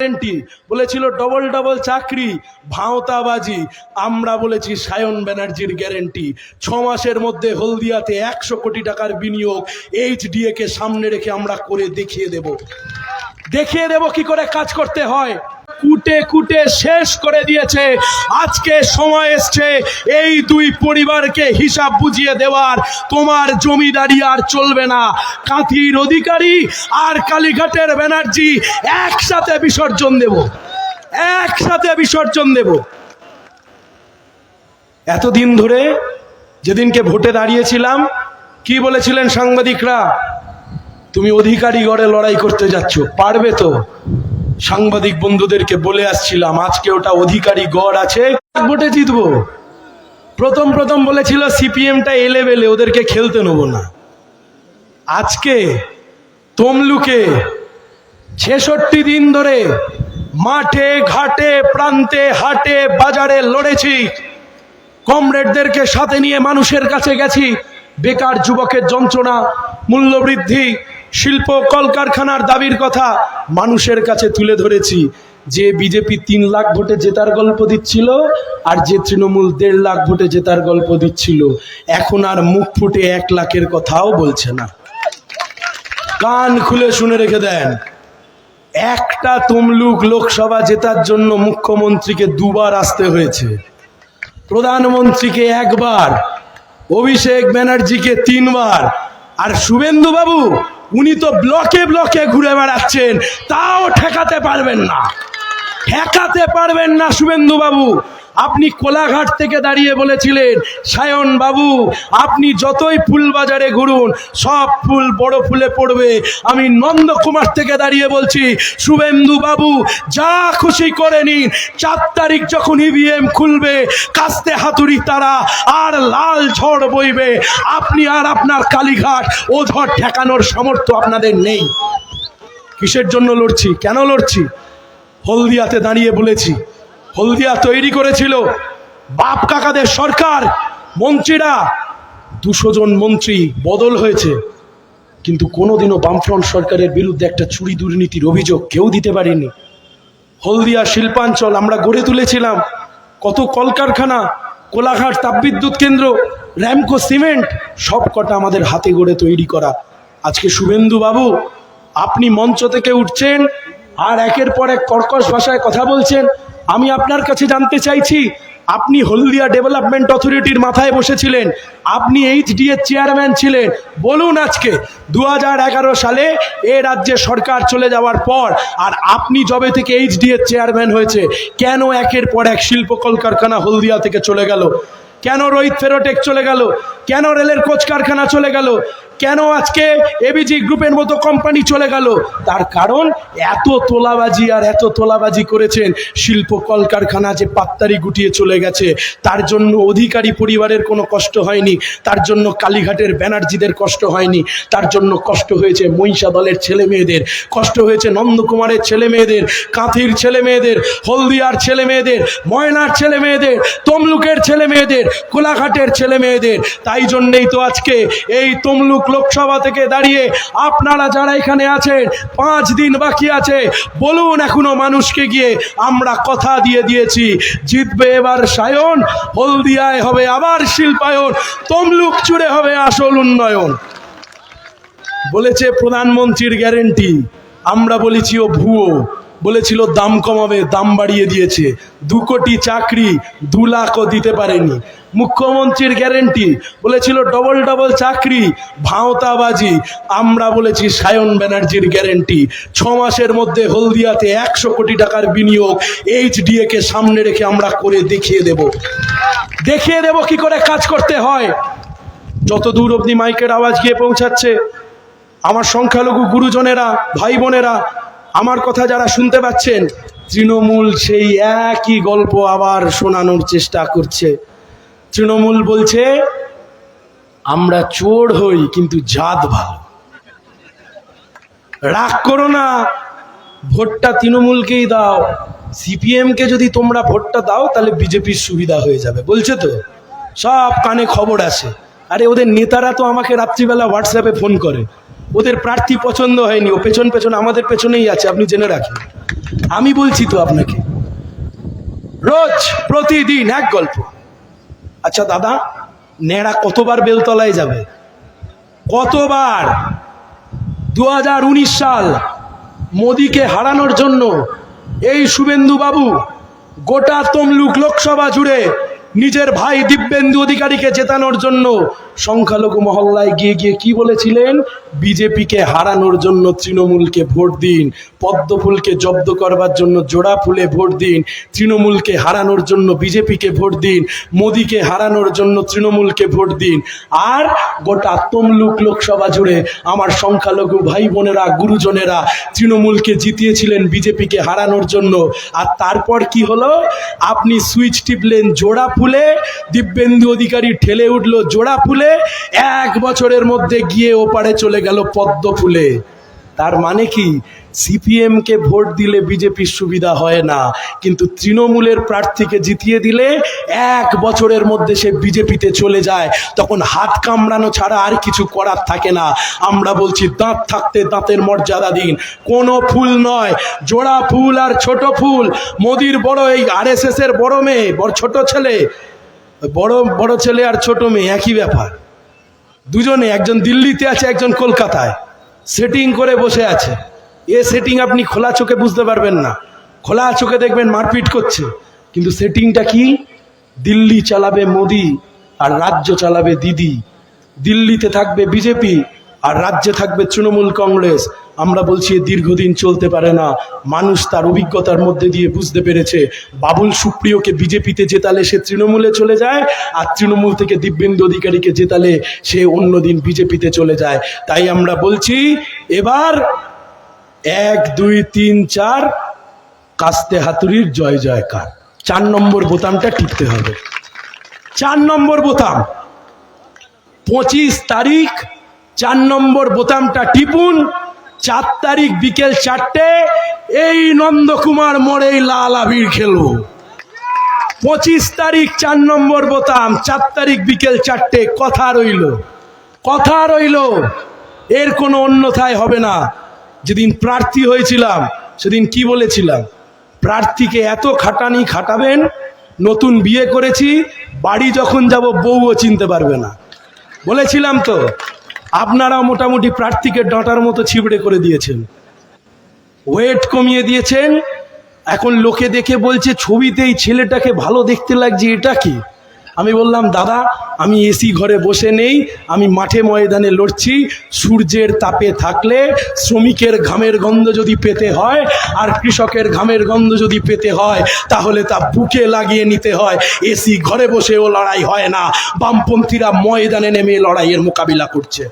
Guarantee বলেছিল double double চাকরি, ভাঁওতাবাজি। আমরা বলেছি সায়ন ব্যানার্জির গ্যারেন্টি। 6 মাসের মধ্যে হলদিয়াতে 100 কোটি টাকার বিনিয়োগ এইচডিএ কে সামনে রেখে আমরা করে দেখিয়ে দেব কি করে কাজ করতে হয়। কুটে কুটে শেষ করে দিয়েছে। আজকে সময় এসছে এই দুই পরিবারকে হিসাব বুঝিয়ে দেওয়ার। তোমার জমিদারি আর চলবে না। কাঁথির অধিকারী আর কালীঘাটের ব্যানার্জি একসাথে বিসর্জন দেব। এতদিন ধরে যেদিনকে ভোটে দাঁড়িয়েছিলাম কি বলেছিলেন সাংবাদিকরা? তুমি অধিকারী গড়ে লড়াই করতে যাচ্ছ, পারবে তো? সাংবাদিক বন্ধুদেরকে বলে আসছিলাম আজকে ওটা অধিকারী গড় আছে, ভোটে জিতবো। প্রথম বলেছিল সিপিএমটা এলেবেলে, ওদেরকে খেলতে নেবো না। আজকে তমলুকে 66 দিন ধরে মাঠে ঘাটে প্রান্তে হাটে বাজারে লড়েছি, কমরেডদেরকে সাথে নিয়ে মানুষের কাছে গেছি। বেকার যুবকের যন্ত্রণা, মূল্যবৃদ্ধি, শিল্প কলকারখানার দাবির কথা মানুষের কাছে তুলে ধরেছি। যে বিজেপি 3 লাখ ভোটে জেতার গল্প দিচ্ছিল আর যে তৃণমূল 1.5 লাখ ভোটে জেতার গল্প দিচ্ছিল, এখন আর মুখ ফুটে 1 লাখের কথাও বলছে না। কান খুলে শুনে রেখে দেন, একটা তমলুক লোকসভা জেতার জন্য মুখ্যমন্ত্রীকে 2 বার আসতে হয়েছে, প্রধানমন্ত্রীকে 1 বার, অভিষেক ব্যানার্জিকে 3 বার, আর শুভেন্দু বাবু উনি তো ব্লকে ব্লকে ঘুরে বেড়াচ্ছেন, তাও ঠেকাতে পারবেন না শুভেন্দু বাবু। আপনি কোলাঘাট থেকে দাঁড়িয়ে বলেছিলেন সায়ন বাবু আপনি যতই ফুল বাজারে ঘুরুন সব ফুল বড় ফুলে পড়বে। আমি নন্দকুমার থেকে দাঁড়িয়ে বলছি শুভেন্দু বাবু যা খুশি করে নিন, 4 তারিখ যখন ইভিএম খুলবে কাস্তে হাতুড়ি তারা আর লাল ঝড় বইবে। আপনি আর আপনার কালীঘাট ও ঝড় ঠেকানোর সামর্থ্য আপনাদের নেই। কিসের জন্য লড়ছি, কেন লড়ছি? হলদিয়াতে দাঁড়িয়ে বলেছি, হলদিয়া তৈরি করেছিল বাপ কাকাদের সরকার, মন্ত্রীরা 200 জন মন্ত্রী বদল হয়েছে, কিন্তু কোনোদিনও বামফ্রন্ট সরকারের বিরুদ্ধে একটা চুরি দুর্নীতির অভিযোগ কেউ দিতে পারেনি। হলদিয়া শিল্পাঞ্চল আমরা গড়ে তুলেছিলাম, কত কলকারখানা, কোলাঘাট তাপবিদ্যুৎ কেন্দ্র, র্যামকো সিমেন্ট, সব কটা আমাদের হাতে গড়ে তৈরি করা। আজকে শুভেন্দু বাবু আপনি মঞ্চ থেকে উঠছেন আর একের পর এক কর্কশ ভাষায় কথা বলছেন। আমি আপনার কাছে জানতে চাইছি, আপনি হলদিয়া ডেভেলপমেন্ট অথরিটির মাথায় বসেছিলেন, আপনি এইচডিএ চেয়ারম্যান ছিলেন, বলুন আজকে 2011 সালে এ রাজ্যে সরকার চলে যাওয়ার পর আর আপনি যবে থেকে এইচডিএ চেয়ারম্যান হয়েছে কেন একের পর এক শিল্প কলকারখানা হলদিয়া থেকে চলে গেল? কেন রোহিত ফেরোটেক চলে গেল? কেন রেলের কোচ কারখানা চলে গেল? কেন আজকে এবিজি গ্রুপের মতো কোম্পানি চলে গেল? তার কারণ এত তোলাবাজি করেছেন, শিল্প কলকারখানা যে পাত্তারি গুটিয়ে চলে গেছে। তার জন্য অধিকারী পরিবারের কোনো কষ্ট হয়নি, তার জন্য কালীঘাটের ব্যানার্জিদের কষ্ট হয়নি, তার জন্য কষ্ট হয়েছে মহিষা দলের ছেলে মেয়েদের, কষ্ট হয়েছে নন্দকুমারের ছেলে মেয়েদের, কাঁথির ছেলে মেয়েদের, হলদিয়ার ছেলে মেয়েদের, ময়নার ছেলে মেয়েদের, তমলুকের ছেলে মেয়েদের, কোলাঘাটের ছেলে মেয়েদের। তাই জন্যেই তো আজকে এই তমলুক লোকসভা থেকে দাঁড়িয়ে আপনারা যারা এখানে আছেন, 5 দিন বাকি আছে, বলুন এখনো মানুষকে গিয়ে আমরা কথা দিয়ে দিয়েছি জিতবে এবার সায়ন, হলদিয়ায় হবে আবার শিল্পায়ন, তমলুক জুড়ে হবে আসল উন্নয়ন। বলেছে প্রধানমন্ত্রীর গ্যারেন্টি, আমরা বলেছি ও ভুয়ো। বলেছিল দাম কমাবে, দাম বাড়িয়ে দিয়েছে। 2 কোটি চাকরি 2 লাখও দিতে পারেনি। মুখ্যমন্ত্রীর গ্যারেন্টি বলেছিল ডবল ডবল চাকরি, ভাঁওতাবাজি। আমরা বলেছি সায়ন ব্যানার্জির গ্যারেন্টি, 6 মাসের মধ্যে হলদিয়াতে 100 কোটি টাকার বিনিয়োগ এইচডিএ কে সামনে রেখে আমরা করে দেখিয়ে দেব কি করে কাজ করতে হয়। যত দূর অবধি মাইকের আওয়াজ গিয়ে পৌঁছাচ্ছে, আমার সংখ্যালঘু গুরুজনেরা, ভাই বোনেরা, আমার কথা যারা শুনতে পাচ্ছেন, তৃণমূল সেই একই গল্প আবার শোনানোর চেষ্টা করছে। তৃণমূল বলছে আমরা চোর হই কিন্তু জাত ভালো। রাগ করো না, ভোটটা তৃণমূলকেই দাও। সিপিএম কে যদি তোমরা ভোটটা দাও তাহলে বিজেপির সুবিধা হয়ে যাবে বলছে তো, সব কানে খবর আসে। আরে ওদের নেতারা তো আমাকে রাত্রিবেলা হোয়াটসঅ্যাপে ফোন করে, ওদের প্রার্থী পছন্দ হয়নি, ও পেছন পেছন আমাদের পেছনেই আছে, আপনি জেনে রাখেন। আমি বলছি তো আপনাকে, রোজ প্রতিদিন এক গল্প। আচ্ছা দাদা, নেড়া কতবার বেলতলায় যাবে? কতবার? 2019 সাল, মোদিকে হারানোর জন্য এই শুভেন্দু বাবু গোটা তমলুক লোকসভা জুড়ে নিজের ভাই দিব্যেন্দু অধিকারীকে জেতানোর জন্য সংখ্যালঘু মহল্লায় গিয়ে গিয়ে কি বলেছিলেন? বিজেপিকে হারানোর জন্য তৃণমূলকে ভোট দিন, পদ্মফুলকে জব্দ করবার জন্য জোড়া ফুলে ভোট দিন, তৃণমূলকে হারানোর জন্য বিজেপিকে ভোট দিন, মোদিকে হারানোর জন্য তৃণমূলকে ভোট দিন। আর গোটা তমলুক লোকসভা জুড়ে আমার সংখ্যালঘু ভাই বোনেরা, গুরুজনেরা তৃণমূলকে জিতিয়েছিলেন বিজেপিকে হারানোর জন্য। আর তারপর কি হলো? আপনি সুইচ টিপলেন জোড়া ফুলে, দিব্যেন্দু অধিকারী ঠেলে উঠলো জোড়া ফুলে, 1 বছরের মধ্যে গিয়ে ওপারে চলে গেল পদ্ম ফুলে। তার মানে কি? সিপিএম কে ভোট দিলে বিজেপির সুবিধা হয় না, কিন্তু তৃণমূলের প্রার্থীকে জিতিয়ে দিলে 1 বছরের মধ্যে সে বিজেপিতে চলে যায়। তখন হাত কামড়ানো ছাড়া আর কিছু করার থাকে না। আমরা বলছি, দাঁত থাকতে দাঁতের মর্যাদা দিন। কোনো ফুল নয়, জোড়া ফুল আর ছোট ফুল। মোদির বড়, এই আরএসএস এর বড় মেয়ে, বড় ছোট ছেলে, বড় ছেলে আর ছোট মেয়ে একই ব্যাপার। দুজনে, একজন দিল্লিতে আছে, একজন কলকাতায়, সেটিং করে বসে আছে। এ সেটিং আপনি খোলা চোখে বুঝতে পারবেন না, খোলা চোখে দেখবেন মারপিট করছে, কিন্তু সেটিংটা কি? দিল্লি চালাবে মোদি আর রাজ্য চালাবে দিদি। দিল্লিতে থাকবে বিজেপি আর রাজ্যে থাকবে তৃণমূল কংগ্রেস। আমরা বলছি দীর্ঘদিন চলতে পারে না। মানুষ তার অভিজ্ঞতার মধ্যে দিয়ে বুঝতে পেরেছে, বাবুল সুপ্রিয়কে বিজেপিতে জেতালে সে তৃণমূলে চলে যায়, আর তৃণমূল থেকে দিব্যেন্দু অধিকারীকে জেতালে সে অন্যদিন বিজেপিতে চলে যায়। তাই আমরা বলছি, এবার 1 2 3 4 কাস্তে হাতুড়ির জয় জয়কার। 4 নম্বর বোতামটা টিপতে হবে। 4 নম্বর বোতাম, 25 তারিখ 4 নম্বর বোতামটা টিপুন। 4 তারিখ বিকেল 4টে এই নন্দকুমার মোড়ে লাল আবির খেলবো। 25 তারিখ 4 নম্বর বোতাম, 4 তারিখ বিকেল 4টে। কথা রইল, কথা রইল, এর কোনো অন্যথায় হবে না। যেদিন প্রার্থী হয়েছিলাম সেদিন কি বলেছিলাম? প্রার্থীকে এত খাটানি খাটাবেন, নতুন বিয়ে করেছি, বাড়ি যখন যাব বউও চিনতে পারবে না, বলেছিলাম তো। আপনারা মোটামুটি প্রার্থীকে ডাঁটার মতো ছিবড়ে করে দিয়েছেন, ওয়েট কমিয়ে দিয়েছেন। এখন লোকে দেখে বলছে ছবিতে এই ছেলেটাকে ভালো দেখতে লাগছে, এটা কি? আমি বললাম, দাদা আমি এসি ঘরে বসে নেই, আমি মাঠে ময়দানে লড়ছি। সূর্যের তাপে থাকলে শ্রমিকের ঘামের গন্ধ যদি পেতে হয় আর কৃষকের ঘামের গন্ধ যদি পেতে হয়, তাহলে তা বুকে লাগিয়ে নিতে হয়। এসি ঘরে বসেও লড়াই হয় না, বামপন্থীরা ময়দানে নেমে লড়াইয়ের মোকাবিলা করছে।